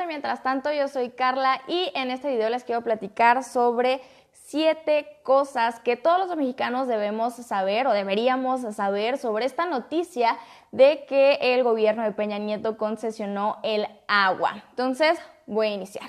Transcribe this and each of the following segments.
Mientras tanto, yo soy Carla y en este video les quiero platicar sobre 7 cosas que todos los mexicanos debemos saber o deberíamos saber sobre esta noticia de que el gobierno de Peña Nieto concesionó el agua. Entonces, voy a iniciar.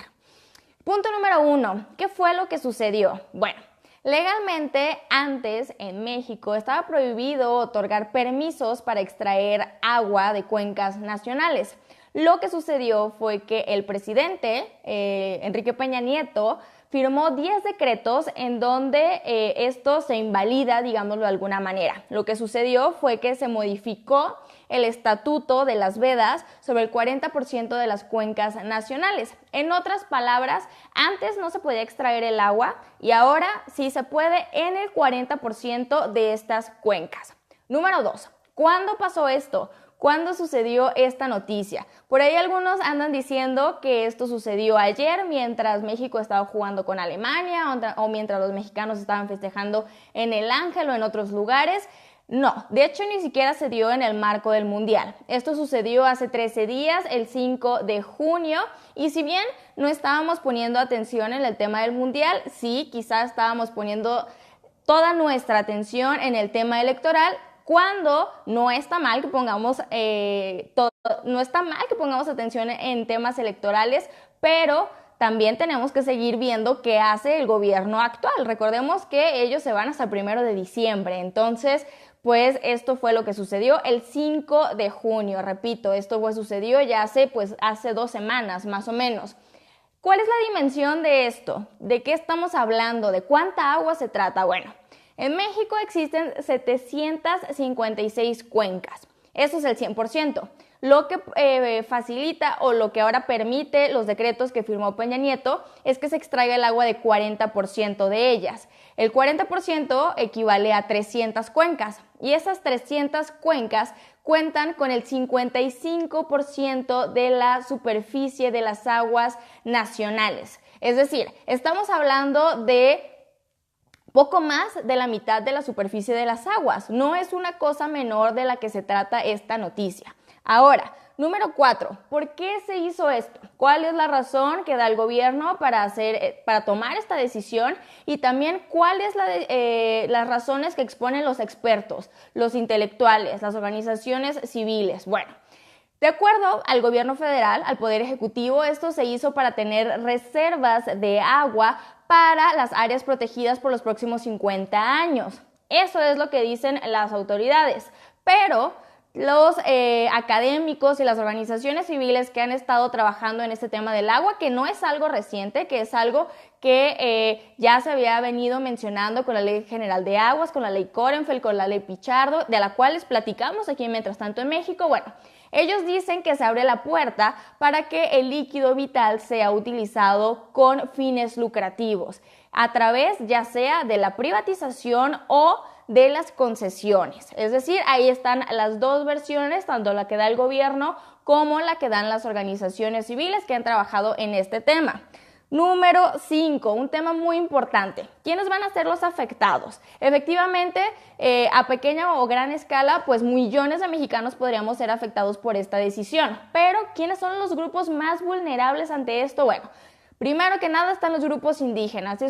Punto número 1. ¿Qué fue lo que sucedió? Bueno, legalmente antes en México estaba prohibido otorgar permisos para extraer agua de cuencas nacionales. Lo que sucedió fue que el presidente Enrique Peña Nieto firmó 10 decretos en donde esto se invalida, digámoslo de alguna manera. Lo que sucedió fue que se modificó el estatuto de las vedas sobre el 40% de las cuencas nacionales. En otras palabras, antes no se podía extraer el agua y ahora sí se puede en el 40% de estas cuencas. Número 2. ¿Cuándo pasó esto? ¿Cuándo sucedió esta noticia? Por ahí algunos andan diciendo que esto sucedió ayer mientras México estaba jugando con Alemania o mientras los mexicanos estaban festejando en el Ángel o en otros lugares. No, de hecho ni siquiera se dio en el marco del Mundial. Esto sucedió hace 13 días, el 5 de junio, y si bien no estábamos poniendo atención en el tema del Mundial, sí, quizás estábamos poniendo toda nuestra atención en el tema electoral, cuando no está mal que pongamos atención en temas electorales, pero también tenemos que seguir viendo qué hace el gobierno actual. Recordemos que ellos se van hasta el 1 de diciembre, entonces pues esto fue lo que sucedió el 5 de junio, repito, esto sucedió ya hace 2 semanas más o menos. ¿Cuál es la dimensión de esto? ¿De qué estamos hablando? ¿De cuánta agua se trata? Bueno, en México existen 756 cuencas, eso es el 100%. Lo que facilita o lo que ahora permite los decretos que firmó Peña Nieto es que se extraiga el agua de 40% de ellas. El 40% equivale a 300 cuencas y esas 300 cuencas cuentan con el 55% de la superficie de las aguas nacionales. Es decir, estamos hablando de poco más de la mitad de la superficie de las aguas. No es una cosa menor de la que se trata esta noticia. Ahora, número 4, ¿por qué se hizo esto? ¿Cuál es la razón que da el gobierno para tomar esta decisión? Y también, ¿cuáles las razones que exponen los expertos, los intelectuales, las organizaciones civiles? Bueno, de acuerdo al gobierno federal, al Poder Ejecutivo, esto se hizo para tener reservas de agua para las áreas protegidas por los próximos 50 años. Eso es lo que dicen las autoridades, pero los académicos y las organizaciones civiles que han estado trabajando en este tema del agua, que no es algo reciente, que es algo que ya se había venido mencionando con la Ley General de Aguas, con la Ley Korenfeld, con la Ley Pichardo, de la cual les platicamos aquí Mientras Tanto en México. Bueno, ellos dicen que se abre la puerta para que el líquido vital sea utilizado con fines lucrativos, a través ya sea de la privatización o de las concesiones. Es decir, ahí están las dos versiones, tanto la que da el gobierno como la que dan las organizaciones civiles que han trabajado en este tema. Número 5, un tema muy importante. ¿Quiénes van a ser los afectados? Efectivamente, a pequeña o gran escala, pues millones de mexicanos podríamos ser afectados por esta decisión. Pero, ¿quiénes son los grupos más vulnerables ante esto? Bueno, primero que nada están los grupos indígenas,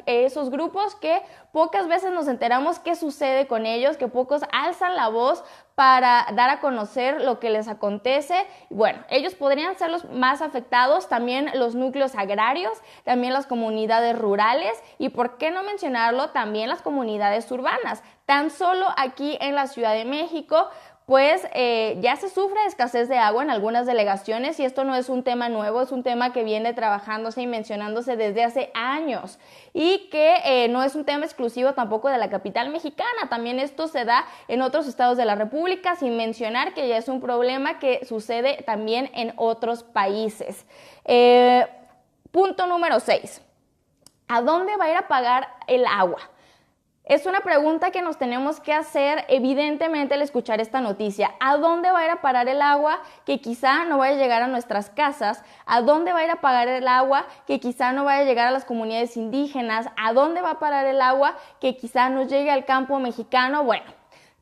esos grupos que pocas veces nos enteramos qué sucede con ellos, que pocos alzan la voz para dar a conocer lo que les acontece. Bueno, ellos podrían ser los más afectados, también los núcleos agrarios, también las comunidades rurales y, ¿por qué no mencionarlo?, también las comunidades urbanas. Tan solo aquí en la Ciudad de México, pues ya se sufre escasez de agua en algunas delegaciones y esto no es un tema nuevo, es un tema que viene trabajándose y mencionándose desde hace años y que no es un tema exclusivo tampoco de la capital mexicana, también esto se da en otros estados de la República, sin mencionar que ya es un problema que sucede también en otros países. Punto número 6. ¿A dónde va a ir a pagar el agua? Es una pregunta que nos tenemos que hacer evidentemente al escuchar esta noticia. ¿A dónde va a ir a parar el agua que quizá no vaya a llegar a nuestras casas? ¿A dónde va a ir a parar el agua que quizá no vaya a llegar a las comunidades indígenas? ¿A dónde va a parar el agua que quizá no llegue al campo mexicano? Bueno,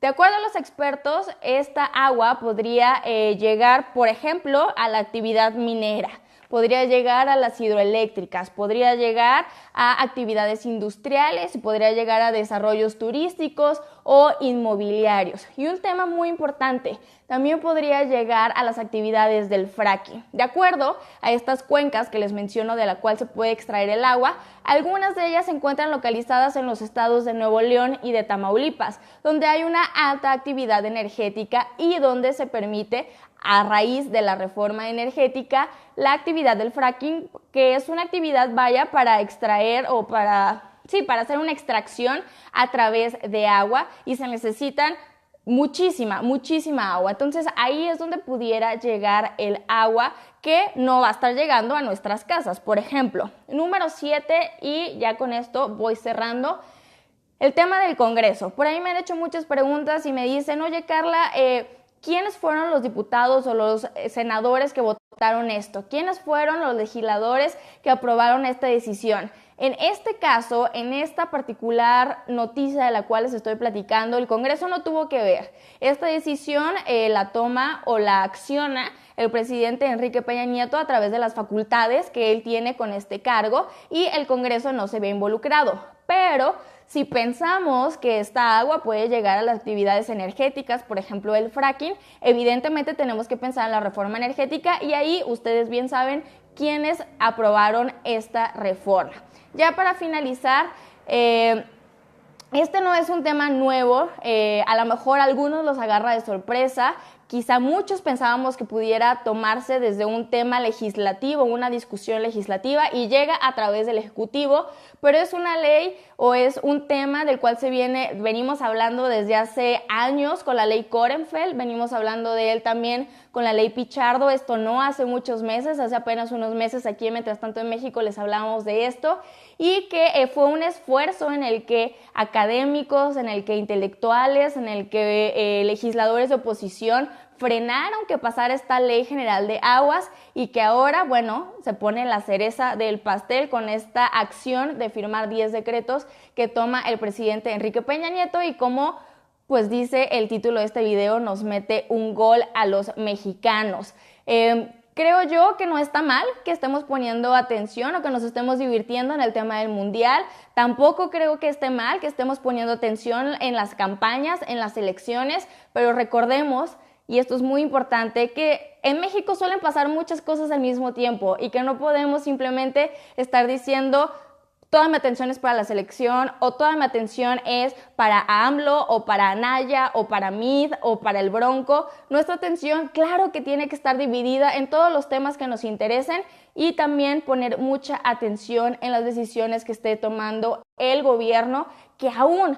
de acuerdo a los expertos, esta agua podría llegar, por ejemplo, a la actividad minera. podría llegar a las hidroeléctricas, podría llegar a actividades industriales, podría llegar a desarrollos turísticos o inmobiliarios. Y un tema muy importante, también podría llegar a las actividades del fracking. De acuerdo a estas cuencas que les menciono de la cual se puede extraer el agua, algunas de ellas se encuentran localizadas en los estados de Nuevo León y de Tamaulipas, donde hay una alta actividad energética y donde se permite, a raíz de la reforma energética, la actividad del fracking, que es una actividad, para extraer o para hacer una extracción a través de agua, y se necesitan muchísima agua. Entonces ahí es donde pudiera llegar el agua que no va a estar llegando a nuestras casas. Por ejemplo, número 7, y ya con esto voy cerrando, el tema del Congreso. Por ahí me han hecho muchas preguntas y me dicen, oye Carla, ¿quiénes fueron los diputados o los senadores que votaron esto? ¿Quiénes fueron los legisladores que aprobaron esta decisión? En este caso, en esta particular noticia de la cual les estoy platicando, el Congreso no tuvo que ver. Esta decisión la toma o la acciona el presidente Enrique Peña Nieto a través de las facultades que él tiene con este cargo, y el Congreso no se ve involucrado. Pero si pensamos que esta agua puede llegar a las actividades energéticas, por ejemplo el fracking, evidentemente tenemos que pensar en la reforma energética, y ahí ustedes bien saben quiénes aprobaron esta reforma. Ya para finalizar, este no es un tema nuevo, a lo mejor a algunos los agarra de sorpresa, quizá muchos pensábamos que pudiera tomarse desde un tema legislativo, una discusión legislativa, y llega a través del Ejecutivo, pero es una ley o es un tema del cual venimos hablando desde hace años con la ley Korenfeld, venimos hablando de él también con la ley Pichardo. Esto no hace muchos meses, hace apenas unos meses aquí Mientras Tanto en México les hablábamos de esto, y que fue un esfuerzo en el que académicos, en el que intelectuales, en el que legisladores de oposición frenaron que pasara esta Ley General de Aguas, y que ahora, bueno, se pone la cereza del pastel con esta acción de firmar 10 decretos que toma el presidente Enrique Peña Nieto, y como pues dice el título de este video, nos mete un gol a los mexicanos. Creo yo que no está mal que estemos poniendo atención o que nos estemos divirtiendo en el tema del mundial. Tampoco creo que esté mal que estemos poniendo atención en las campañas, en las elecciones, pero recordemos, y esto es muy importante, que en México suelen pasar muchas cosas al mismo tiempo y que no podemos simplemente estar diciendo toda mi atención es para la selección, o toda mi atención es para AMLO, o para Anaya, o para Mid, o para el Bronco. Nuestra atención, claro que tiene que estar dividida en todos los temas que nos interesen, y también poner mucha atención en las decisiones que esté tomando el gobierno, que aún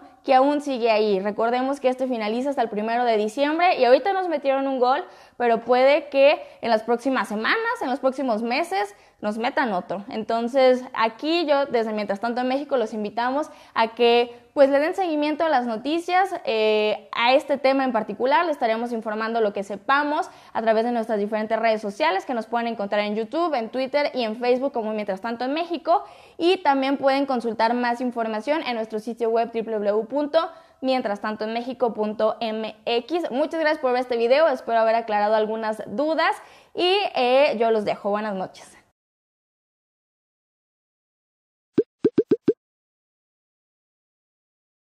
sigue ahí. Recordemos que este finaliza hasta el 1 de diciembre, y ahorita nos metieron un gol, pero puede que en las próximas semanas, en los próximos meses, nos metan otro. Entonces, aquí yo, desde Mientras Tanto en México, los invitamos a que pues le den seguimiento a las noticias, a este tema en particular. Le estaremos informando lo que sepamos a través de nuestras diferentes redes sociales, que nos pueden encontrar en YouTube, en Twitter y en Facebook como Mientras Tanto en México, y también pueden consultar más información en nuestro sitio web www.mientrastantoenmexico.mx. Muchas gracias por ver este video, espero haber aclarado algunas dudas, y yo los dejo. Buenas noches.